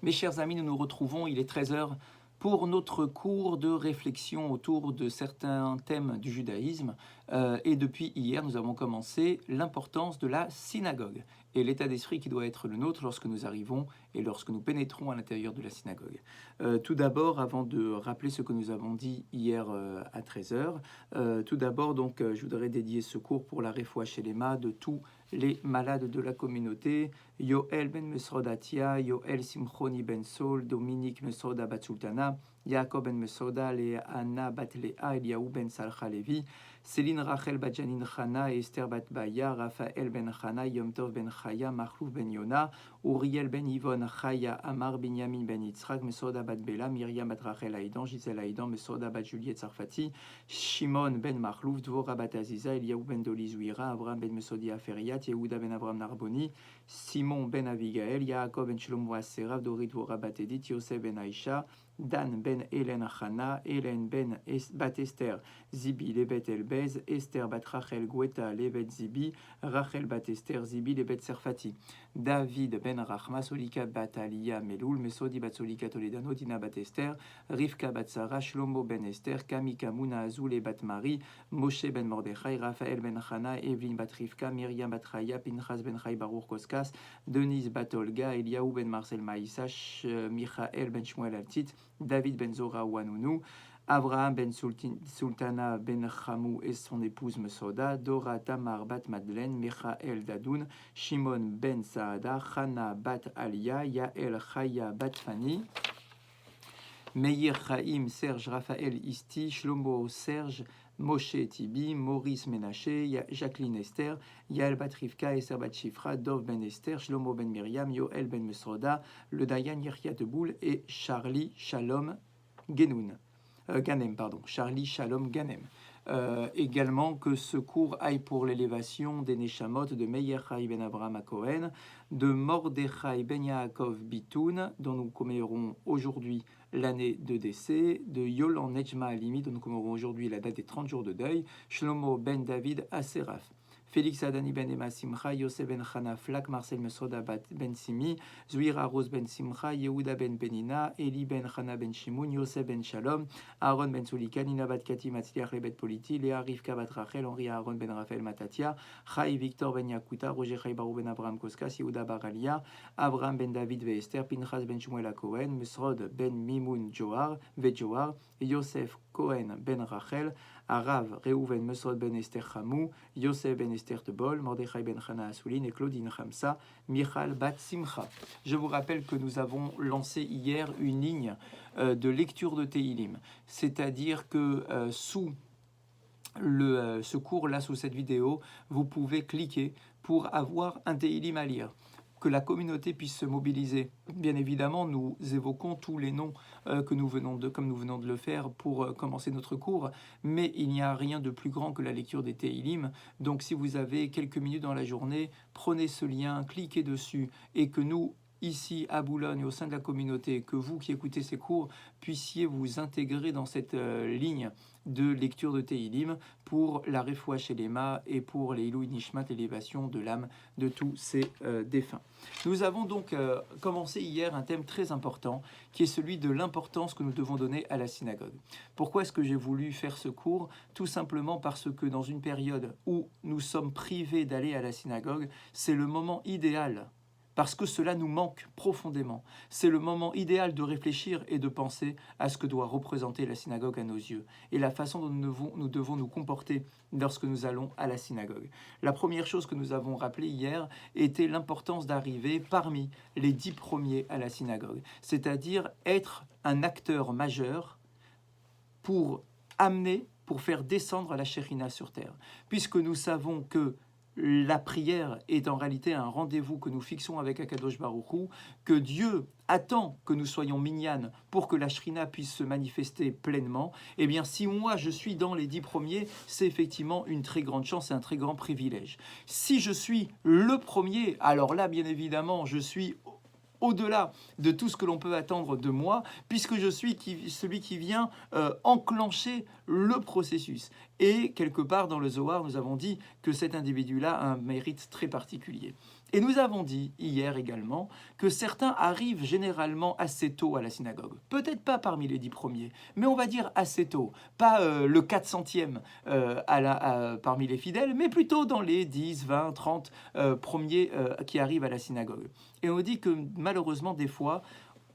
Mes chers amis, nous nous retrouvons, il est 13 heures, pour notre cours de réflexion autour de certains thèmes du judaïsme. Et depuis hier, nous avons commencé l'importance de la synagogue et l'état d'esprit qui doit être le nôtre lorsque nous arrivons et lorsque nous pénétrons à l'intérieur de la synagogue. Tout d'abord, avant de rappeler ce que nous avons dit hier à 13 heures, tout d'abord, donc, je voudrais dédier ce cours pour la Refoua Shelema de tous les malades de la communauté. Yoel ben Mesrodatia, Yoel Simchoni ben Sol, Dominique Mesroda bat Sultana, Yaakov ben Mesroda, Anna bat Lea, Eliaou ben Salcha Levi, Céline Rachel bat Janine Chana, Esther bat Baya, Raphaël ben Chana, Yom Tov ben Chaya, Marlouf ben Yona, Uriel ben Yvonne, Chaya, Amar, Binyamin ben Yitzhak, Mesroda bat Bela, Myriam bat Rachel Aïdan, Gisèle Aïdan, Mesroda bat Juliette Sarfati, Shimon ben Marlouf, Dvora bat Aziza, Eliaou ben Dolizouira, Abraham ben Mesodia Feriat, Yehuda ben Abraham Narboni, Simon ben Avigaël, Yaakov ben Shlomo Aserav, Dorit Dvora bat Edith, Yosef ben Aïcha, Dan ben Hélène Chana, Hélène ben bat Esther, Zibi lebet Elbez, Esther bat Rachel Gweta lebet Zibi, Rachel bat Esther, Zibi lebet Serfati, David ben Rachma, Solika bat Aliyah Meloul, Mesodi bat Solika Toledano, Dina bat Esther, Rivka bat Sarah, Shlomo ben Esther, Kami Kamuna Azul bat Marie, Moshe ben Mordechai, Raphaël ben Chana, Evelyne bat Rivka, Myriam bat Chaya, Pinchas ben Chai Baruch Koskas, Denise bat Olga, Eliaou ben Marcel Maïssa, Michael ben Shmuel Altit, David ben Zora Wanounou, Abraham ben Sultana ben Chamou et son épouse Mesoda, Dora Tamar bat Madeleine, Michael Dadoun, Shimon ben Saada, Chana bat Alia, Yael Chaya bat Fani, Meir Chaim, Serge Raphaël Isti, Shlomo Serge, Moshe Tibi, Maurice Ménaché, Jacqueline Esther, Yael bat Rivka, Esther bat Shifra, Dov ben Esther, Shlomo ben Myriam, Yoel ben Mesroda, le Dayan Yirkia Teboul et Charlie Shalom Genoun. Ganem, Charlie Shalom Ganem. Également que ce cours aille pour l'élévation des Neshamot de Meir Chai ben Abraham à Cohen, de Mordechai ben Yaakov Bitoun, dont nous commémorons aujourd'hui l'année de décès, de Yolan Nejma Alimi, dont nous commémorons aujourd'hui la date des 30 jours de deuil, Shlomo ben David Aseraf. Félix Adani ben Emma Simcha, Yosef ben Chana Flak, Marcel Mesoda ben Simi, Zouira Rose ben Simcha, Yehuda ben Benina, Eli ben Chana ben Shimoun, Yosef ben Shalom, Aaron ben Sulika, Nina bat Kati Matzliach lebet Politi, Léa Rivka bat Rachel, Henri Aaron ben Raphaël Matatia, Chai Victor ben Yakuta, Roger Chai Barou ben Abraham Koskas, Yehuda Baralia, Abraham ben David ve Esther, Pinchas ben Shmuel Cohen, Mesrod ben Mimoun Johar, Vejoar, Yosef Cohen ben Rachel, Arav Reuven Mesrod ben Esther Chamou, Yosef ben Esther Tebol, Mordechai ben Chana Assoulin et Claudine Hamsa, Michal bat Simcha. Je vous rappelle que nous avons lancé hier une ligne de lecture de Tehilim, c'est-à-dire que sous ce cours-là, sous cette vidéo, vous pouvez cliquer pour avoir un Tehilim à lire, que la communauté puisse se mobiliser. Bien évidemment, nous évoquons tous les noms comme nous venons de le faire pour commencer notre cours, mais il n'y a rien de plus grand que la lecture des Tehilim. Donc si vous avez quelques minutes dans la journée, prenez ce lien, cliquez dessus, et que nous, ici à Boulogne, au sein de la communauté, que vous qui écoutez ces cours, puissiez vous intégrer dans cette ligne de lecture de Tehilim pour la Refoua Shelema et pour les Ilou Nishmat, l'élévation de l'âme de tous ces défunts. Nous avons donc commencé hier un thème très important qui est celui de l'importance que nous devons donner à la synagogue. Pourquoi est-ce que j'ai voulu faire ce cours? Tout simplement parce que dans une période où nous sommes privés d'aller à la synagogue, c'est le moment idéal, parce que cela nous manque profondément. C'est le moment idéal de réfléchir et de penser à ce que doit représenter la synagogue à nos yeux et la façon dont nous devons nous comporter lorsque nous allons à la synagogue. La première chose que nous avons rappelée hier était l'importance d'arriver parmi les 10 premiers à la synagogue, c'est-à-dire être un acteur majeur pour faire descendre la Shekhinah sur terre, puisque nous savons que la prière est en réalité un rendez-vous que nous fixons avec Akadosh Baruch Hu, que Dieu attend que nous soyons minyanes pour que la Shrina puisse se manifester pleinement. Eh bien, si moi je suis dans les 10 premiers, c'est effectivement une très grande chance et un très grand privilège. Si je suis le premier, alors là, bien évidemment, je suis au-delà de tout ce que l'on peut attendre de moi, puisque je suis celui qui vient enclencher le processus. Et quelque part dans le Zohar, nous avons dit que cet individu-là a un mérite très particulier. Et nous avons dit hier également que certains arrivent généralement assez tôt à la synagogue. Peut-être pas parmi les 10 premiers, mais on va dire assez tôt. Pas le 400e parmi les fidèles, mais plutôt dans les 10, 20, 30 premiers qui arrivent à la synagogue. Et on dit que malheureusement, des fois,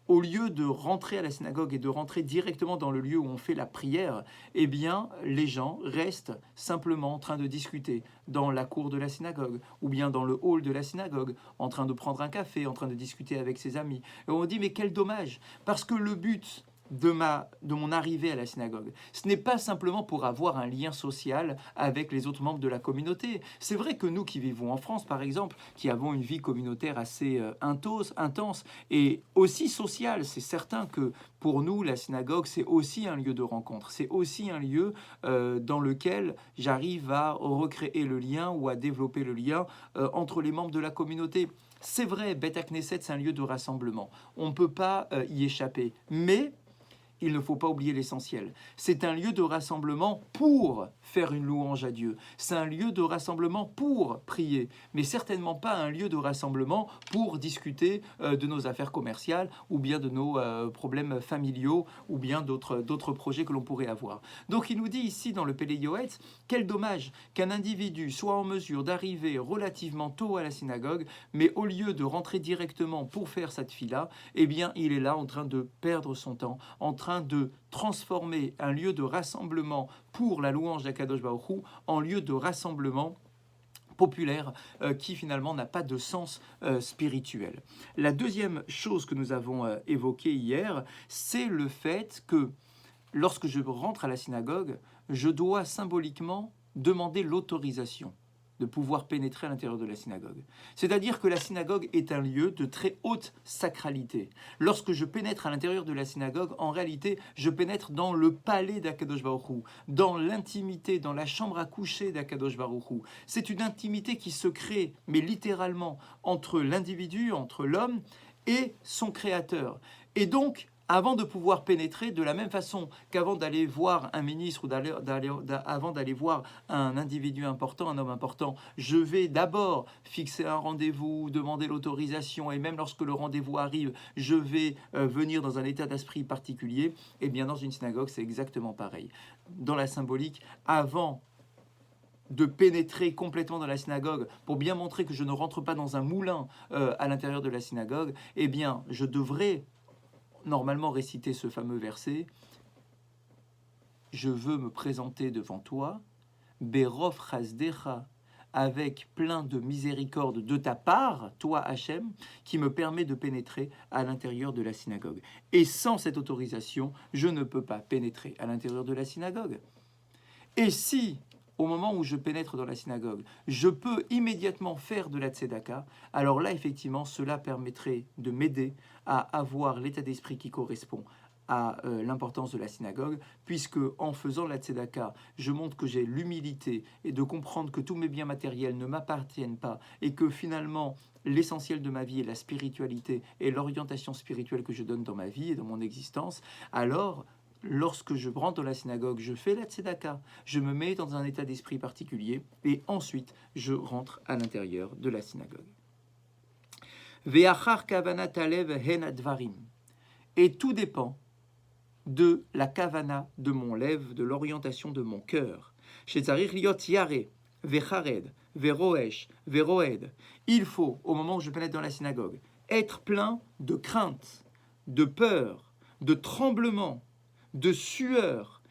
au lieu de rentrer à la synagogue et de rentrer directement dans le lieu où on fait la prière, eh bien, les gens restent simplement en train de discuter dans la cour de la synagogue ou bien dans le hall de la synagogue, en train de prendre un café, en train de discuter avec ses amis. Et on dit, mais quel dommage, parce que le but de mon arrivée à la synagogue, ce n'est pas simplement pour avoir un lien social avec les autres membres de la communauté. C'est vrai que nous qui vivons en France, par exemple, qui avons une vie communautaire assez intense et aussi sociale, c'est certain que pour nous, la synagogue, c'est aussi un lieu de rencontre. C'est aussi un lieu dans lequel j'arrive à recréer le lien ou à développer le lien entre les membres de la communauté. C'est vrai, Beth Knesset, c'est un lieu de rassemblement. On ne peut pas y échapper. Mais il ne faut pas oublier l'essentiel. C'est un lieu de rassemblement pour faire une louange à Dieu. C'est un lieu de rassemblement pour prier, mais certainement pas un lieu de rassemblement pour discuter de nos affaires commerciales ou bien de nos problèmes familiaux ou bien d'autres projets que l'on pourrait avoir. Donc il nous dit ici dans le Pélé Yoetz, quel dommage qu'un individu soit en mesure d'arriver relativement tôt à la synagogue, mais au lieu de rentrer directement pour faire cette fila, eh bien il est là en train de perdre son temps, en train de transformer un lieu de rassemblement pour la louange d'Akadosh Baruch Hu en lieu de rassemblement populaire qui finalement n'a pas de sens spirituel. La deuxième chose que nous avons évoquée hier, c'est le fait que lorsque je rentre à la synagogue, je dois symboliquement demander l'autorisation de pouvoir pénétrer à l'intérieur de la synagogue. C'est-à-dire que la synagogue est un lieu de très haute sacralité. Lorsque je pénètre à l'intérieur de la synagogue, en réalité, je pénètre dans le palais d'Akadosh Baruch Hu, dans l'intimité, dans la chambre à coucher d'Akadosh Baruch Hu. C'est une intimité qui se crée, mais littéralement, entre l'individu, entre l'homme et son créateur. Et donc, avant de pouvoir pénétrer, de la même façon qu'avant d'aller voir un ministre ou avant d'aller voir un individu important, un homme important, je vais d'abord fixer un rendez-vous, demander l'autorisation, et même lorsque le rendez-vous arrive, je vais venir dans un état d'esprit particulier. Et bien dans une synagogue, c'est exactement pareil. Dans la symbolique, avant de pénétrer complètement dans la synagogue pour bien montrer que je ne rentre pas dans un moulin à l'intérieur de la synagogue, eh bien, je devrais normalement réciter ce fameux verset. Je veux me présenter devant toi, Berov Chasdecha, avec plein de miséricorde de ta part, toi Hachem, qui me permet de pénétrer à l'intérieur de la synagogue. Et sans cette autorisation, je ne peux pas pénétrer à l'intérieur de la synagogue. Et si, au moment où je pénètre dans la synagogue, je peux immédiatement faire de la tzedaka, alors là, effectivement, cela permettrait de m'aider à avoir l'état d'esprit qui correspond à l'importance de la synagogue, puisque en faisant la tzedaka, je montre que j'ai l'humilité et de comprendre que tous mes biens matériels ne m'appartiennent pas et que finalement, l'essentiel de ma vie est la spiritualité et l'orientation spirituelle que je donne dans ma vie et dans mon existence, alors lorsque je rentre dans la synagogue, je fais la tzedaka, je me mets dans un état d'esprit particulier et ensuite je rentre à l'intérieur de la synagogue. Ve'achar kavanat alev hen advarim. Et tout dépend de la kavana de mon lève, de l'orientation de mon cœur. Shetzarich liot yare, vechared, veroesh, veroed. Il faut, au moment où je pénètre dans la synagogue, être plein de crainte, de peur, de tremblement, de sueur.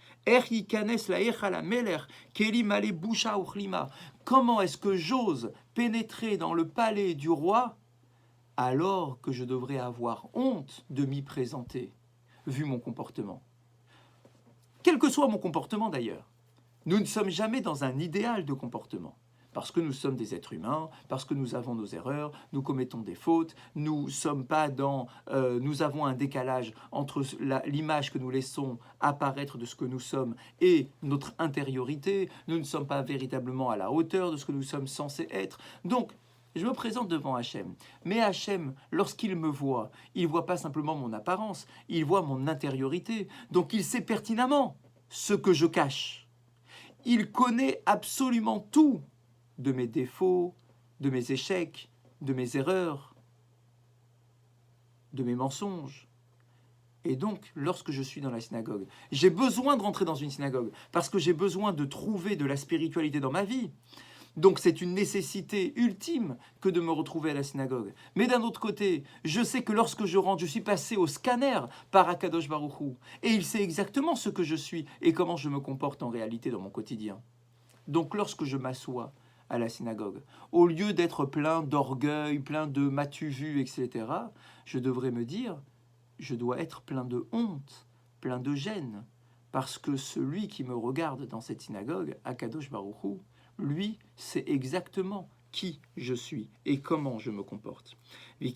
Comment est-ce que j'ose pénétrer dans le palais du roi alors que je devrais avoir honte de m'y présenter, vu mon comportement? Quel que soit mon comportement d'ailleurs, nous ne sommes jamais dans un idéal de comportement. Parce que nous sommes des êtres humains, parce que nous avons nos erreurs, nous commettons des fautes, nous avons un décalage entre l'image que nous laissons apparaître de ce que nous sommes et notre intériorité. Nous ne sommes pas véritablement à la hauteur de ce que nous sommes censés être. Donc, je me présente devant Hachem. Mais Hachem, lorsqu'il me voit, il ne voit pas simplement mon apparence, il voit mon intériorité. Donc, il sait pertinemment ce que je cache. Il connaît absolument tout de mes défauts, de mes échecs, de mes erreurs, de mes mensonges. Et donc, lorsque je suis dans la synagogue, j'ai besoin de rentrer dans une synagogue parce que j'ai besoin de trouver de la spiritualité dans ma vie. Donc c'est une nécessité ultime que de me retrouver à la synagogue. Mais d'un autre côté, je sais que lorsque je rentre, je suis passé au scanner par Akadosh Baruch Hu, et il sait exactement ce que je suis et comment je me comporte en réalité dans mon quotidien. Donc lorsque je m'assois à la synagogue, au lieu d'être plein d'orgueil, plein de m'as-tu vu, etc., je devrais me dire, je dois être plein de honte, plein de gêne, parce que celui qui me regarde dans cette synagogue, Akadosh Baruch Hu, lui, sait exactement qui je suis et comment je me comporte. Et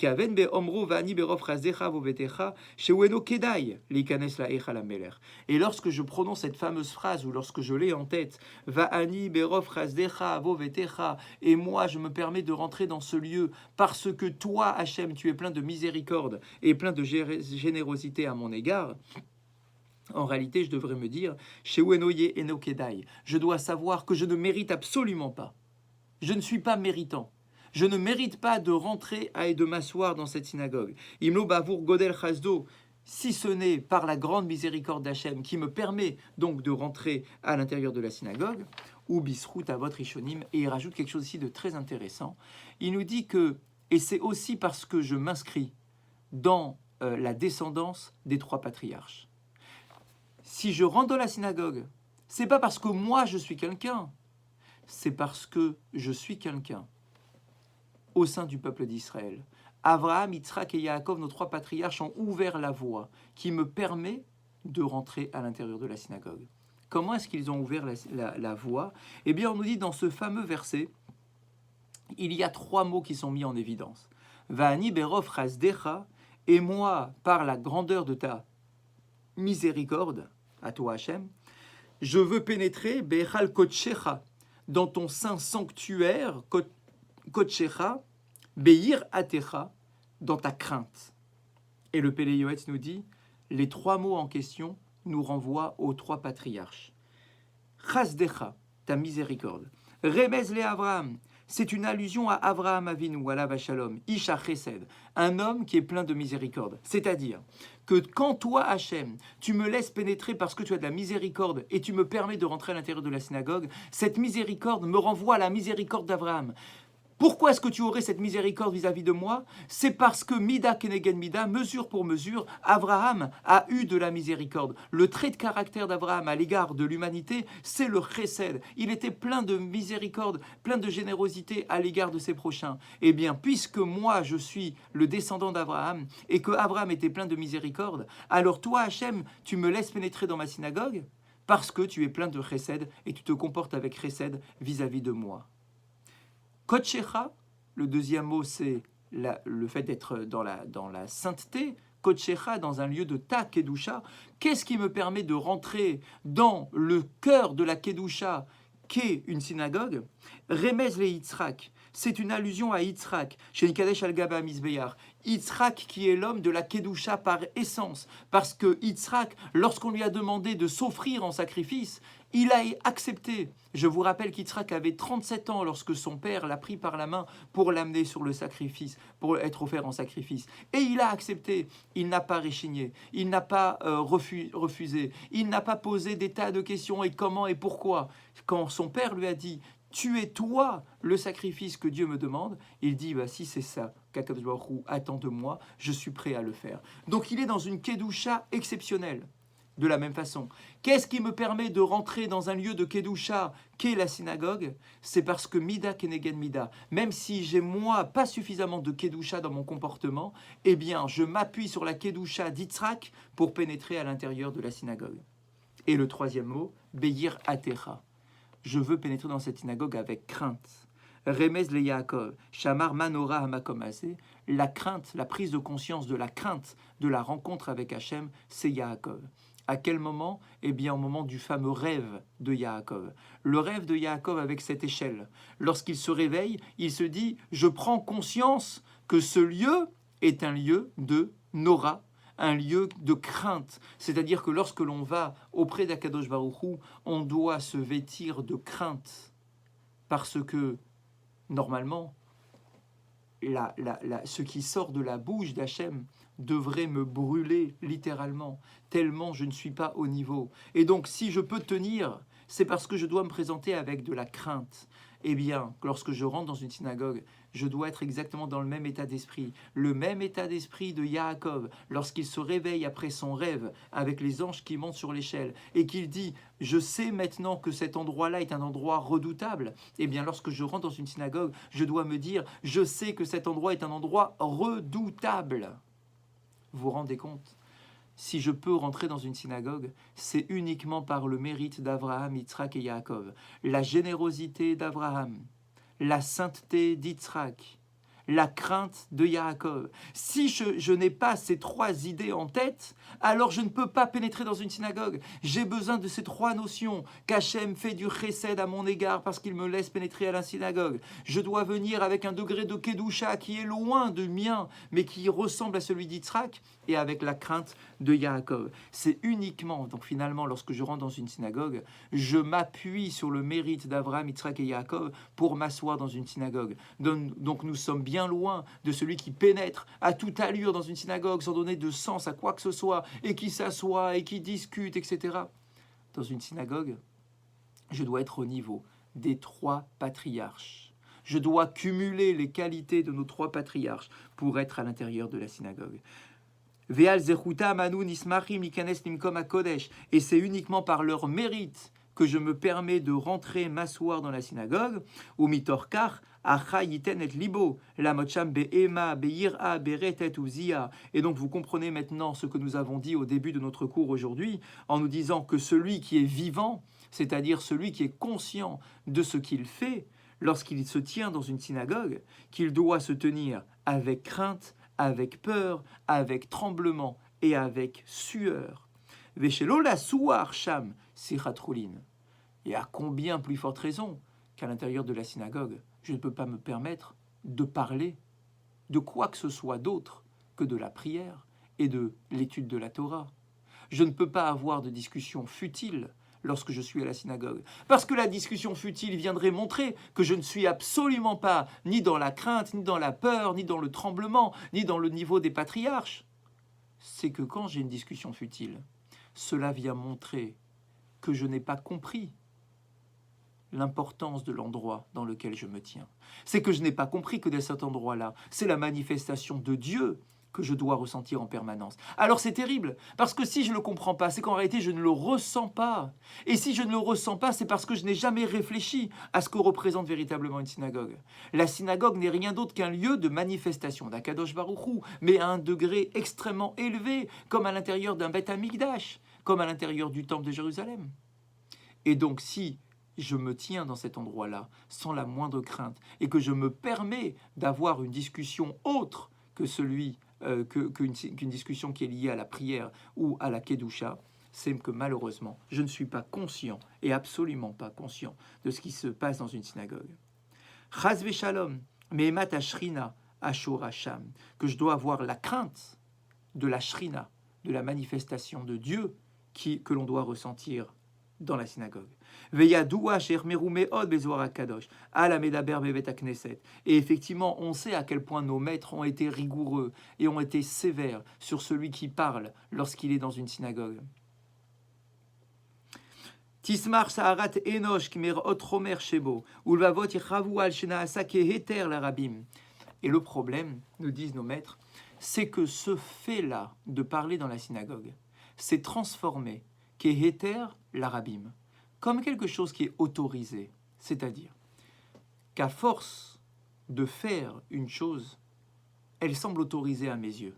lorsque je prononce cette fameuse phrase, ou lorsque je l'ai en tête, et moi je me permets de rentrer dans ce lieu parce que toi, Hachem, tu es plein de miséricorde et plein de générosité à mon égard, en réalité, je devrais me dire, je dois savoir que je ne mérite absolument pas. Je ne suis pas méritant. Je ne mérite pas de rentrer et de m'asseoir dans cette synagogue. Imlo bavour godel chasdo, si ce n'est par la grande miséricorde d'Hachem qui me permet donc de rentrer à l'intérieur de la synagogue, ou bisrout à votre ishonim, et il rajoute quelque chose ici de très intéressant. Il nous dit que, et c'est aussi parce que je m'inscris dans la descendance des 3 patriarches. Si je rentre dans la synagogue, c'est pas parce que moi je suis quelqu'un, c'est parce que je suis quelqu'un au sein du peuple d'Israël. Abraham, Yitzhak et Yaakov, nos 3 patriarches, ont ouvert la voie qui me permet de rentrer à l'intérieur de la synagogue. Comment est-ce qu'ils ont ouvert la voie? Eh bien, on nous dit dans ce fameux verset, il y a 3 mots qui sont mis en évidence. Va'ani berov chasdecha, et moi, par la grandeur de ta miséricorde, à toi Hachem, je veux pénétrer Bechal Kotshecha, dans ton saint sanctuaire, Kotshecha, Beir Atecha, dans ta crainte. Et le Pélé Yoetz nous dit, les 3 mots en question nous renvoient aux 3 patriarches. Chasdecha, ta miséricorde. Remez le Avraham, c'est une allusion à Avraham Avinu, alav shalom, Isha Chesed, un homme qui est plein de miséricorde. C'est-à-dire que quand toi, Hachem, tu me laisses pénétrer parce que tu as de la miséricorde et tu me permets de rentrer à l'intérieur de la synagogue, cette miséricorde me renvoie à la miséricorde d'Avraham. Pourquoi est-ce que tu aurais cette miséricorde vis-à-vis de moi? C'est parce que Mida Kenegen Mida, mesure pour mesure, Abraham a eu de la miséricorde. Le trait de caractère d'Abraham à l'égard de l'humanité, c'est le chesed. Il était plein de miséricorde, plein de générosité à l'égard de ses prochains. Eh bien, puisque moi, je suis le descendant d'Abraham et que Abraham était plein de miséricorde, alors toi, Hachem, tu me laisses pénétrer dans ma synagogue parce que tu es plein de chesed et tu te comportes avec chesed vis-à-vis de moi. Kotshecha, le deuxième mot, c'est le fait d'être dans la sainteté. Kotshecha, dans un lieu de ta Kedusha. Qu'est-ce qui me permet de rentrer dans le cœur de la Kedusha, qu'est une synagogue? Remez le Yitzhak, c'est une allusion à Yitzhak, chez Nikadesh al-Gaba Mizbeyar. Yitzhak qui est l'homme de la Kedusha par essence, parce que Yitzhak, lorsqu'on lui a demandé de s'offrir en sacrifice, il a accepté. Je vous rappelle qu'Yitzhak avait 37 ans lorsque son père l'a pris par la main pour l'amener sur le sacrifice, pour être offert en sacrifice. Et il a accepté. Il n'a pas réchigné. Il n'a pas refusé. Il n'a pas posé des tas de questions. Et comment et pourquoi? Quand son père lui a dit « Tu es toi le sacrifice que Dieu me demande », il dit bah, « Si c'est ça qu'Akadosh Baruch Hu attend de moi, je suis prêt à le faire. » Donc il est dans une Kedusha exceptionnelle. De la même façon, qu'est-ce qui me permet de rentrer dans un lieu de Kedusha qu'est la synagogue? C'est parce que Mida Kenegen Mida, même si j'ai moi pas suffisamment de Kedusha dans mon comportement, eh bien je m'appuie sur la Kedusha d'Yitzhak pour pénétrer à l'intérieur de la synagogue. Et le troisième mot, Beir Atecha. Je veux pénétrer dans cette synagogue avec crainte. Remez le Yaakov, Shamar Manora Hamakomase, la crainte, la prise de conscience de la crainte de la rencontre avec Hachem, c'est Yaakov. À quel moment? Eh bien, au moment du fameux rêve de Yaakov. Le rêve de Yaakov avec cette échelle. Lorsqu'il se réveille, il se dit « Je prends conscience que ce lieu est un lieu de Nora », un lieu de crainte. C'est-à-dire que lorsque l'on va auprès d'Akadosh Baruch Hu, on doit se vêtir de crainte. Parce que, normalement, ce qui sort de la bouche d'Hachem devrait me brûler littéralement, tellement je ne suis pas au niveau. Et donc, si je peux tenir, c'est parce que je dois me présenter avec de la crainte. Eh bien, lorsque je rentre dans une synagogue, je dois être exactement dans le même état d'esprit. Le même état d'esprit de Yaakov, lorsqu'il se réveille après son rêve, avec les anges qui montent sur l'échelle, et qu'il dit « Je sais maintenant que cet endroit-là est un endroit redoutable ». Eh bien, lorsque je rentre dans une synagogue, je dois me dire « Je sais que cet endroit est un endroit redoutable ». Vous vous rendez compte ? Si je peux rentrer dans une synagogue, c'est uniquement par le mérite d'Abraham, Yitzhak et Yaakov, la générosité d'Abraham, la sainteté d'Yitzhak, la crainte de Yaakov. Si je n'ai pas ces trois idées en tête, alors je ne peux pas pénétrer dans une synagogue. J'ai besoin de ces trois notions, qu'Hachem fait du chesed à mon égard parce qu'il me laisse pénétrer à la synagogue. Je dois venir avec un degré de kedusha qui est loin de mien, mais qui ressemble à celui d'Yitzhak, et avec la crainte de Yaakov. C'est uniquement, donc finalement, lorsque je rentre dans une synagogue, je m'appuie sur le mérite d'Abraham, Yitzhak et Yaakov pour m'asseoir dans une synagogue. Donc nous sommes bien loin de celui qui pénètre à toute allure dans une synagogue sans donner de sens à quoi que ce soit, et qui s'assoit et qui discute, etc. Dans une synagogue, je dois être au niveau des trois patriarches. Je dois cumuler les qualités de nos trois patriarches pour être à l'intérieur de la synagogue. Et c'est uniquement par leur mérite que je me permets de rentrer m'asseoir dans la synagogue, ou mitorkar, et libo, la mocham be'ema, be'ira, beretet ou zia. Et donc vous comprenez maintenant ce que nous avons dit au début de notre cours aujourd'hui, en nous disant que celui qui est vivant, c'est-à-dire celui qui est conscient de ce qu'il fait, lorsqu'il se tient dans une synagogue, qu'il doit se tenir avec crainte, avec peur, avec tremblement et avec sueur. Veshelo la suar sham sichatrulin. Et à combien plus forte raison qu'à l'intérieur de la synagogue, je ne peux pas me permettre de parler de quoi que ce soit d'autre que de la prière et de l'étude de la Torah. Je ne peux pas avoir de discussion futile lorsque je suis à la synagogue. Parce que la discussion futile viendrait montrer que je ne suis absolument pas ni dans la crainte, ni dans la peur, ni dans le tremblement, ni dans le niveau des patriarches. C'est que quand j'ai une discussion futile, cela vient montrer que je n'ai pas compris l'importance de l'endroit dans lequel je me tiens. C'est que je n'ai pas compris que dans cet endroit-là, c'est la manifestation de Dieu que je dois ressentir en permanence. Alors c'est terrible, parce que si je ne le comprends pas, c'est qu'en réalité je ne le ressens pas. Et si je ne le ressens pas, c'est parce que je n'ai jamais réfléchi à ce que représente véritablement une synagogue. La synagogue n'est rien d'autre qu'un lieu de manifestation d'Akadosh Baruch Hu, mais à un degré extrêmement élevé, comme à l'intérieur d'un Beth Amikdash, comme à l'intérieur du temple de Jérusalem. Et donc si je me tiens dans cet endroit-là, sans la moindre crainte, et que je me permets d'avoir une discussion autre que qu'une discussion qui est liée à la prière ou à la kedusha, c'est que malheureusement, je ne suis pas conscient, et absolument pas conscient, de ce qui se passe dans une synagogue. Chas v'shalom, me'emat ashrina ashur hasham, que je dois avoir la crainte de la shrina, de la manifestation de Dieu que l'on doit ressentir dans la synagogue. Et effectivement, on sait à quel point nos maîtres ont été rigoureux et ont été sévères sur celui qui parle lorsqu'il est dans une synagogue. Tismar Saharat Enosh Kmerot Romer Shebo, Ulvavot Ichavu al Shenaasa Keheter l'Arabim. Et le problème, nous disent nos maîtres, c'est que ce fait-là de parler dans la synagogue s'est transformé Keheter l'Arabim comme quelque chose qui est autorisé, c'est-à-dire qu'à force de faire une chose, elle semble autorisée à mes yeux.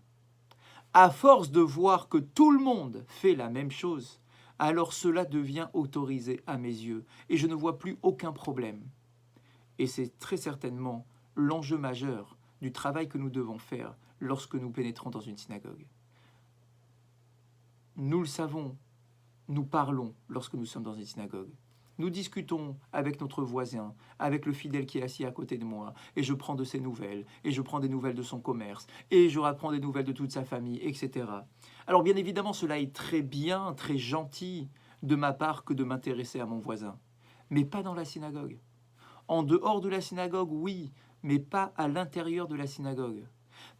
À force de voir que tout le monde fait la même chose, alors cela devient autorisé à mes yeux et je ne vois plus aucun problème. Et c'est très certainement l'enjeu majeur du travail que nous devons faire lorsque nous pénétrons dans une synagogue. Nous le savons, nous parlons lorsque nous sommes dans une synagogue. Nous discutons avec notre voisin, avec le fidèle qui est assis à côté de moi, et je prends de ses nouvelles, et je prends des nouvelles de son commerce, et je rapprends des nouvelles de toute sa famille, etc. Alors bien évidemment, cela est très bien, très gentil de ma part que de m'intéresser à mon voisin, mais pas dans la synagogue. En dehors de la synagogue, oui, mais pas à l'intérieur de la synagogue.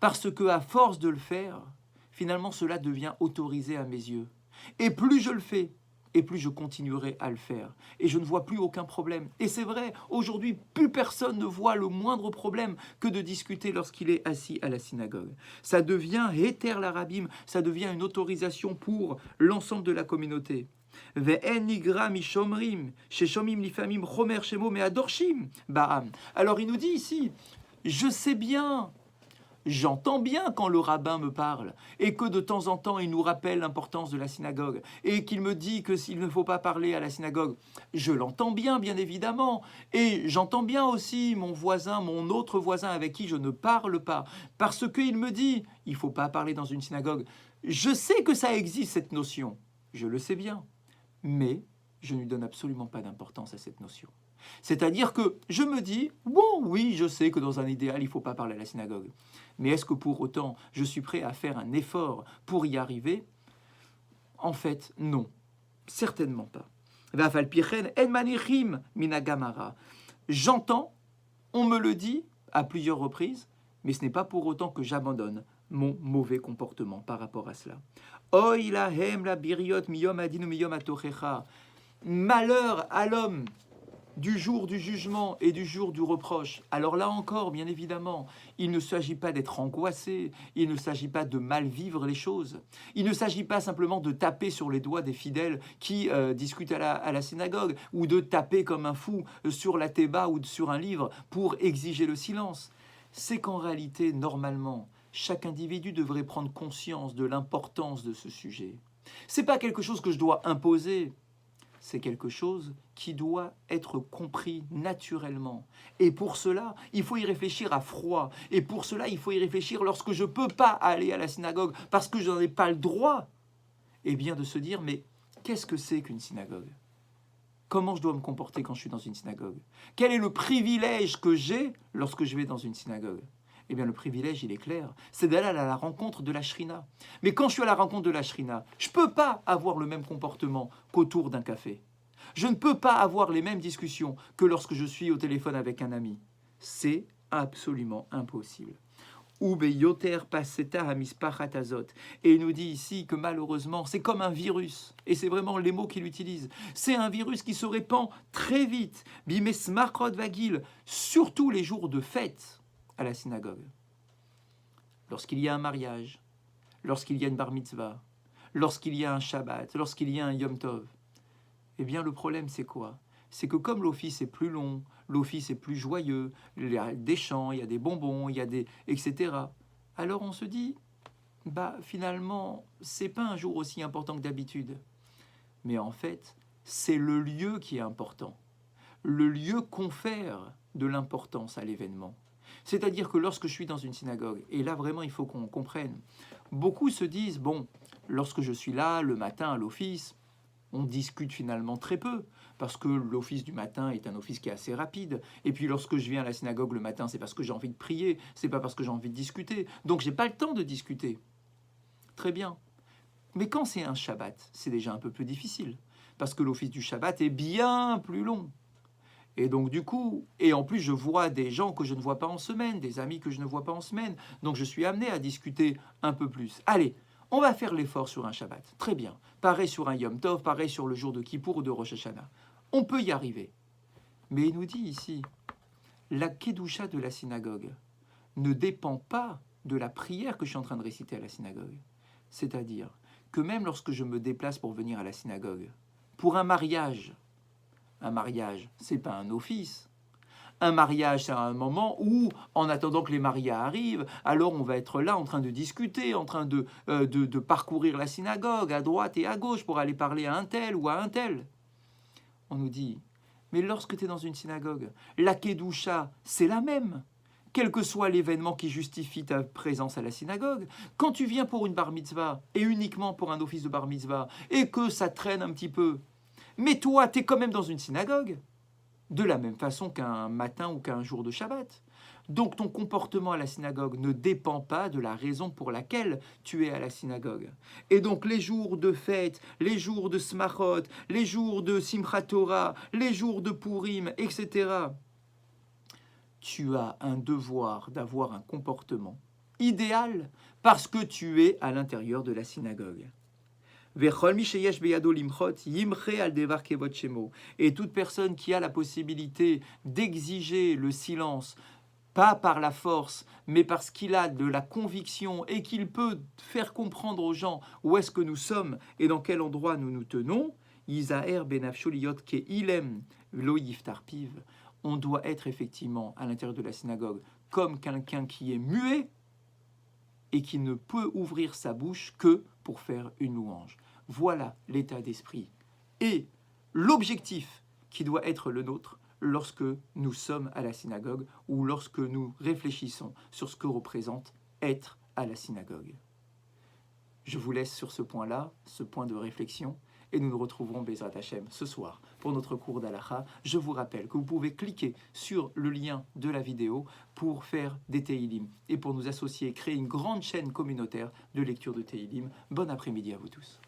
Parce que à force de le faire, finalement cela devient autorisé à mes yeux. Et plus je le fais, et plus je continuerai à le faire. Et je ne vois plus aucun problème. Et c'est vrai, aujourd'hui, plus personne ne voit le moindre problème que de discuter lorsqu'il est assis à la synagogue. Ça devient héter l'arabim, ça devient une autorisation pour l'ensemble de la communauté. Alors il nous dit ici, je sais bien, j'entends bien quand le rabbin me parle et que de temps en temps il nous rappelle l'importance de la synagogue et qu'il me dit que s'il ne faut pas parler à la synagogue, je l'entends bien, bien évidemment. Et j'entends bien aussi mon voisin, mon autre voisin avec qui je ne parle pas, parce qu'il me dit, il ne faut pas parler dans une synagogue. Je sais que ça existe cette notion, je le sais bien, mais je ne lui donne absolument pas d'importance à cette notion. C'est-à-dire que je me dis, bon, oui, je sais que dans un idéal, il ne faut pas parler à la synagogue. Mais est-ce que pour autant, je suis prêt à faire un effort pour y arriver? En fait, non. Certainement pas. J'entends, on me le dit à plusieurs reprises, mais ce n'est pas pour autant que j'abandonne mon mauvais comportement par rapport à cela. Malheur à l'homme du jour du jugement et du jour du reproche. Alors là encore, bien évidemment, il ne s'agit pas d'être angoissé, il ne s'agit pas de mal vivre les choses, il ne s'agit pas simplement de taper sur les doigts des fidèles qui discutent à la synagogue, ou de taper comme un fou sur la théba ou sur un livre pour exiger le silence. C'est qu'en réalité, normalement, chaque individu devrait prendre conscience de l'importance de ce sujet. C'est pas quelque chose que je dois imposer, c'est quelque chose qui doit être compris naturellement. Et pour cela, il faut y réfléchir à froid. Et pour cela, il faut y réfléchir lorsque je ne peux pas aller à la synagogue parce que je n'en ai pas le droit. Et bien de se dire, mais qu'est-ce que c'est qu'une synagogue? Comment je dois me comporter quand je suis dans une synagogue? Quel est le privilège que j'ai lorsque je vais dans une synagogue? Eh bien, le privilège, il est clair, c'est d'aller à la rencontre de la shrina. Mais quand je suis à la rencontre de la shrina, je ne peux pas avoir le même comportement qu'autour d'un café. Je ne peux pas avoir les mêmes discussions que lorsque je suis au téléphone avec un ami. C'est absolument impossible. Et il nous dit ici que malheureusement, c'est comme un virus. Et c'est vraiment les mots qu'il utilise. C'est un virus qui se répand très vite. Surtout les jours de fête à la synagogue. Lorsqu'il y a un mariage, lorsqu'il y a une bar mitzvah, lorsqu'il y a un Shabbat, lorsqu'il y a un Yom Tov, eh bien le problème c'est quoi? C'est que comme l'office est plus long, l'office est plus joyeux, il y a des chants, il y a des bonbons, il y a des... etc. Alors on se dit, bah finalement, c'est pas un jour aussi important que d'habitude. Mais en fait, c'est le lieu qui est important. Le lieu confère de l'importance à l'événement. C'est-à-dire que lorsque je suis dans une synagogue, et là vraiment il faut qu'on comprenne, beaucoup se disent, bon, lorsque je suis là le matin à l'office, on discute finalement très peu, parce que l'office du matin est un office qui est assez rapide, et puis lorsque je viens à la synagogue le matin, c'est parce que j'ai envie de prier, c'est pas parce que j'ai envie de discuter, donc j'ai pas le temps de discuter. Très bien. Mais quand c'est un Shabbat, c'est déjà un peu plus difficile, parce que l'office du Shabbat est bien plus long. Et donc du coup, et en plus je vois des gens que je ne vois pas en semaine, des amis que je ne vois pas en semaine, donc je suis amené à discuter un peu plus. Allez, on va faire l'effort sur un Shabbat. Très bien. Pareil sur un Yom Tov, pareil sur le jour de Kippour ou de Rosh Hashanah. On peut y arriver. Mais il nous dit ici, la Kedusha de la synagogue ne dépend pas de la prière que je suis en train de réciter à la synagogue. C'est-à-dire que même lorsque je me déplace pour venir à la synagogue, pour un mariage, c'est pas un office. Un mariage, c'est un moment où, en attendant que les mariés arrivent, alors on va être là en train de discuter, en train de parcourir la synagogue à droite et à gauche pour aller parler à un tel ou à un tel. On nous dit, mais lorsque tu es dans une synagogue, la Kedusha, c'est la même. Quel que soit l'événement qui justifie ta présence à la synagogue, quand tu viens pour une bar mitzvah, et uniquement pour un office de bar mitzvah, et que ça traîne un petit peu, mais toi, tu es quand même dans une synagogue, de la même façon qu'un matin ou qu'un jour de Shabbat. Donc ton comportement à la synagogue ne dépend pas de la raison pour laquelle tu es à la synagogue. Et donc les jours de fête, les jours de Smachot, les jours de Simchat Torah, les jours de Purim, etc., tu as un devoir d'avoir un comportement idéal parce que tu es à l'intérieur de la synagogue. Et toute personne qui a la possibilité d'exiger le silence, pas par la force, mais parce qu'il a de la conviction et qu'il peut faire comprendre aux gens où est-ce que nous sommes et dans quel endroit nous nous tenons, on doit être effectivement à l'intérieur de la synagogue comme quelqu'un qui est muet et qui ne peut ouvrir sa bouche que pour faire une louange. Voilà l'état d'esprit et l'objectif qui doit être le nôtre lorsque nous sommes à la synagogue ou lorsque nous réfléchissons sur ce que représente être à la synagogue. Je vous laisse sur ce point-là, ce point de réflexion, et nous nous retrouverons Bezrat Hashem ce soir pour notre cours d'Halakha. Je vous rappelle que vous pouvez cliquer sur le lien de la vidéo pour faire des Teilim et pour nous associer, créer une grande chaîne communautaire de lecture de Teilim. Bon après-midi à vous tous.